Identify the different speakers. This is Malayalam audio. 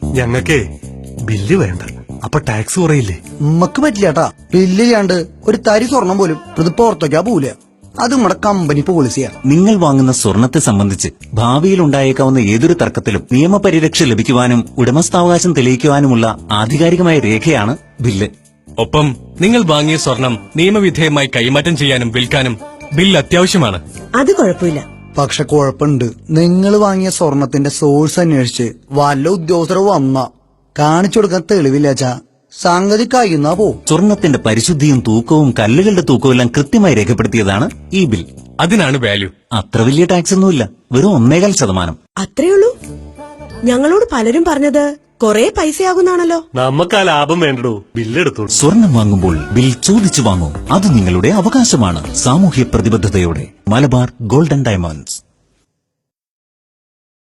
Speaker 1: ഞങ്ങക്കേ ബില്ല് വേണ്ട, അപ്പൊ ടാക്സ് കുറയില്ലേ?
Speaker 2: നമ്മക്ക് പറ്റില്ലാട്ടാ. ബില്ല് ചെയ്യാണ്ട് ഒരു തരി സ്വർണം പോലും ഇത് പുറത്തേക്കാ പോവില്ല. അത് നമ്മുടെ കമ്പനി പോളിസിയാ.
Speaker 3: നിങ്ങൾ വാങ്ങുന്ന സ്വർണത്തെ സംബന്ധിച്ച് ഭാവിയിൽ ഉണ്ടായേക്കാവുന്ന ഏതൊരു തർക്കത്തിലും നിയമപരിരക്ഷ ലഭിക്കുവാനും ഉടമസ്ഥാവകാശം തെളിയിക്കുവാനുമുള്ള ആധികാരികമായ രേഖയാണ് ബില്ല്.
Speaker 4: ഒപ്പം നിങ്ങൾ വാങ്ങിയ സ്വർണം നിയമവിധേയമായി കൈമാറ്റം ചെയ്യാനും വിൽക്കാനും ബില്ല് അത്യാവശ്യമാണ്.
Speaker 5: അത് കുഴപ്പമില്ല.
Speaker 2: പക്ഷെ കുഴപ്പമുണ്ട്. നിങ്ങൾ വാങ്ങിയ സ്വർണത്തിന്റെ സോഴ്സ് അന്വേഷിച്ച് വല്ല ഉദ്യോഗസ്ഥരോ വന്നാ കാണിച്ചു കൊടുക്കാൻ തെളിവില്ലാച്ചാ സംഗതി കഴിയുന്നാ പോവും.
Speaker 3: സ്വർണത്തിന്റെ പരിശുദ്ധിയും തൂക്കവും കല്ലുകളുടെ തൂക്കവും എല്ലാം കൃത്യമായി രേഖപ്പെടുത്തിയതാണ് ഈ ബിൽ.
Speaker 4: അതിനാണ് വാല്യൂ.
Speaker 3: അത്ര വലിയ ടാക്സ് ഒന്നുമില്ല, വെറും 1.25%.
Speaker 5: അത്രയുള്ളൂ? ഞങ്ങളോട് പലരും പറഞ്ഞത് കൊറേ പൈസയാകുന്നാണല്ലോ.
Speaker 1: നമുക്ക് ആ ലാഭം വേണ്ടോ, ബില്ലെടുത്തോളൂ.
Speaker 3: സ്വർണം വാങ്ങുമ്പോൾ ബിൽ ചോദിച്ചു വാങ്ങൂ. അത് നിങ്ങളുടെ അവകാശമാണ്. സാമൂഹ്യ പ്രതിബദ്ധതയോടെ മലബാർ ഗോൾഡൻ ഡയമണ്ട്സ്.